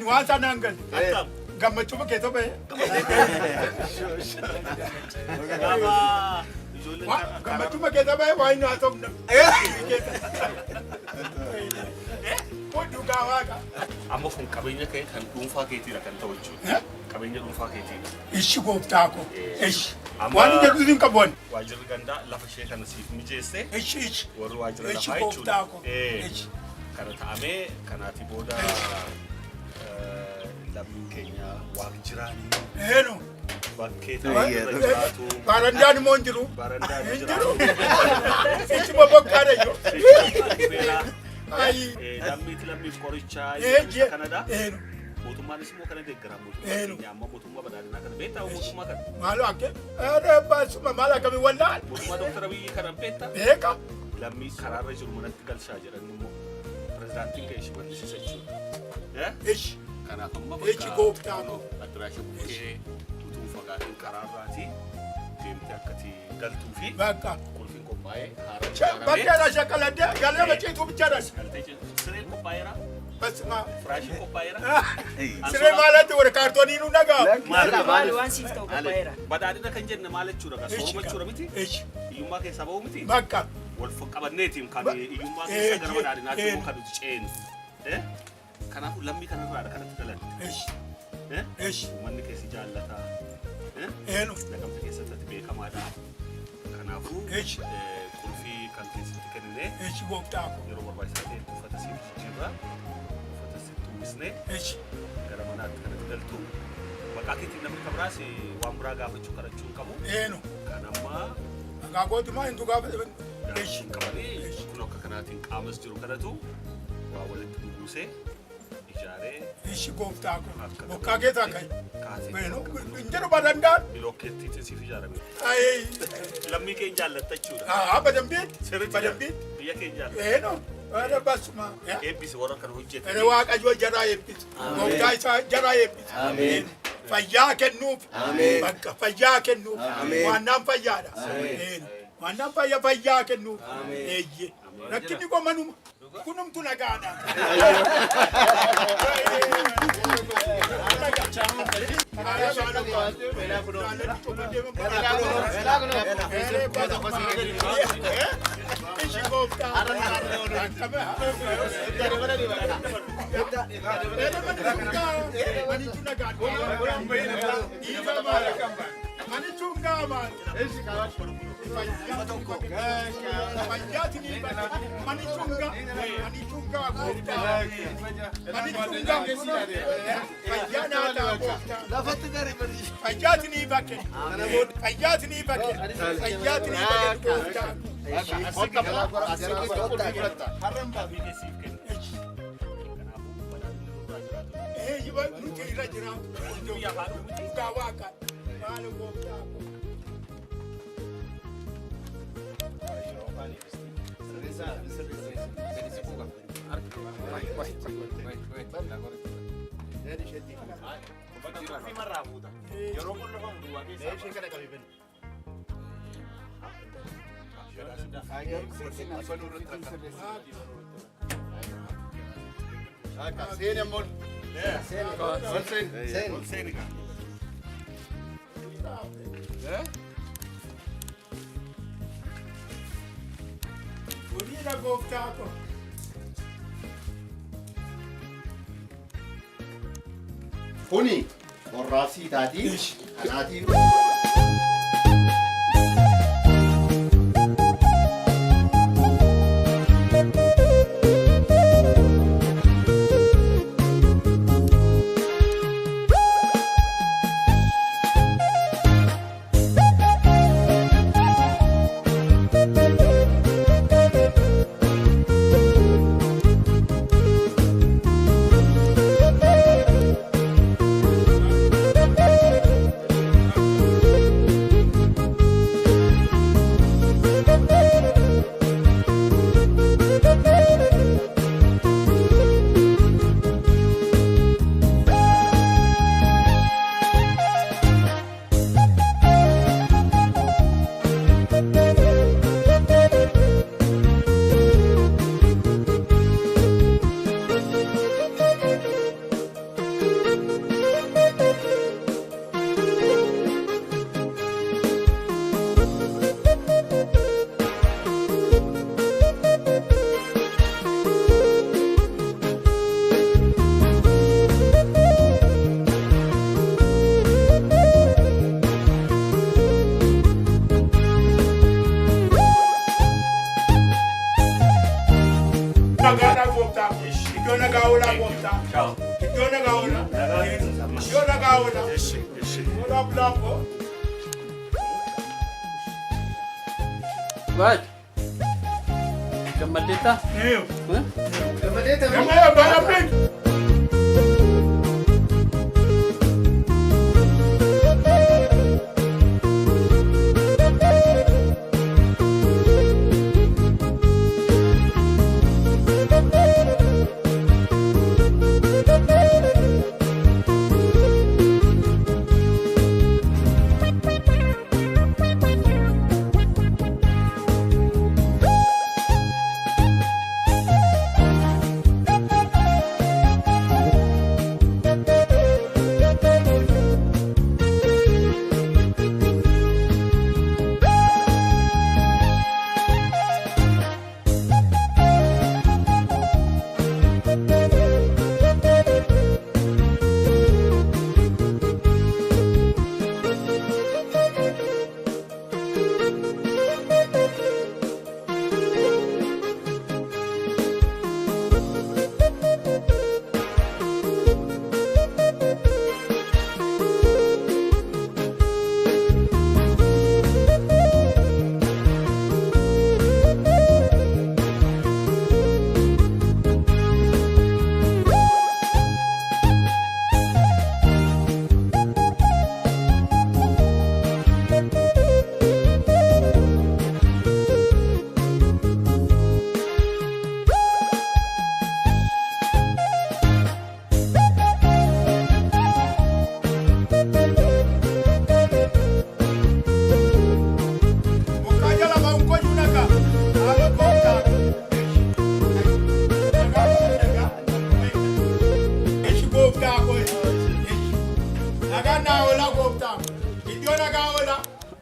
Ani waan sanaan gal. Gammachuu keessa ba'e. Gammachuu keessa ba'e waa inni haasofna. Dhugaa waaqa. Amma kun qabeenya kee kan dhuunfaa keetiidha kan ta'u jechuudha. Qabeenya dhuunfaa keetiidha. Ishi gooftaa ko. Ishi. Waan jedhu hin qabuun. Waajjirri gandaa lafa ishee kana siif mijeesse. Ishi. Warri waajjira lafaa jechuudha. Ishi. Kana ta'amee kanaati booda lammiin keenya waajjiraanii. Heenu. Bakkee ta'ee jiraatu. Barandaan immoo hin jiru. Barandaan hin jiru. Ichi bobokkaadha iyyuu. Lammiitti lammiif qorichaa kanadha. Mootummaanis immoo kana deeggaramu. Amma mootummaa badhaadhinaa kana beektaa mootummaa kana. Maaloo akka baasuma maal akkamii wallaa. Mootummaa Dr. Abiyyi kana beektaa. Beeka. Lammii karaarra jiru manatti galchaa jedhan immoo pirezidaantiin ka'e ishee bal'isiisa jechuudha. Ishi. Kanaaf amma Ishi gooftaa ko. Addiraasha bukkee utuu fagaatiin karaarraati deemtee akkati galtuu fi Bakka. qulfiin qophaa'ee haara. Bakkeedha shakkaladde galee maciituu bichaadhas. Sireen qophaa'eera. Basma. Firaashiin qophaa'eera. Siree maalatti warra kaartoonii nu dhagaa. Maal waan siif ta'u qophaa'eera. Badhaadhina kan jenne maal jechuudha? Sooroma jechuudha miti? Hiyyummaa keessaa bahu miti? Bakka. Wal qabanneetiin kan hiyyummaa keessa gara badhaadhinaatti immoo kan nuti ceenu. Kanaafuu lammii kanarraadha kanatti galan. Uummanni keessi jaallataa. Nagamta keessatti beekamaadha. Kanaafuu qulfii kan keessatti kennine yeroo barbaachisaa ta'e uffata siif jijjiirraa uffata sitti uwwisnee gara manaatti kanatti galtu maqaa keetiin namni kabiraas waan biraa gaafachuu kadhachuu hin qabu. Kan ammaa Gaagootumaa hin tugaafate. gaafachuu hin qabanii kun akka kanaatiin qaamas jiru kadhatu waa walitti buusee ijaaree Ishi gooftaa ko. Bokkaa keessaa kai. kaasee Injiru badandaan. bilookeettiitiin siif ijaarame. Ayi. Lammii keenya jaallatta jechuudha. Badambiit. Badambiit. Biyya keenya jaallatta. Ada basuma. Eebbisi warra kan hojjetan. Ere waaqayyo jaraa eebbisu. Gooftaa isaa jaraa eebbisu. Ameen. Fayyaa kennuuf. Ameen. Bakka fayyaa kennuuf. Ameen. Waannaan fayyaadha. Waannaan fayyaa kennuuf. Eeyyee. Rakkinni qomanuma. Kunumtu nagaadha. Fayyatni bakke. Fayyatni bakke. Fayyatni bakke. Yiba nuti irra jira. Gawaaka. Maal gooftaa. Gurira gooftaa ko. Kuni qorraasii taatii kanaatiin Lapo. What? Kamadita? Eyo. Kamadita mo. Kamayo, balapit. Nagaa naa oolaa gooftaa. Iddoo nagaa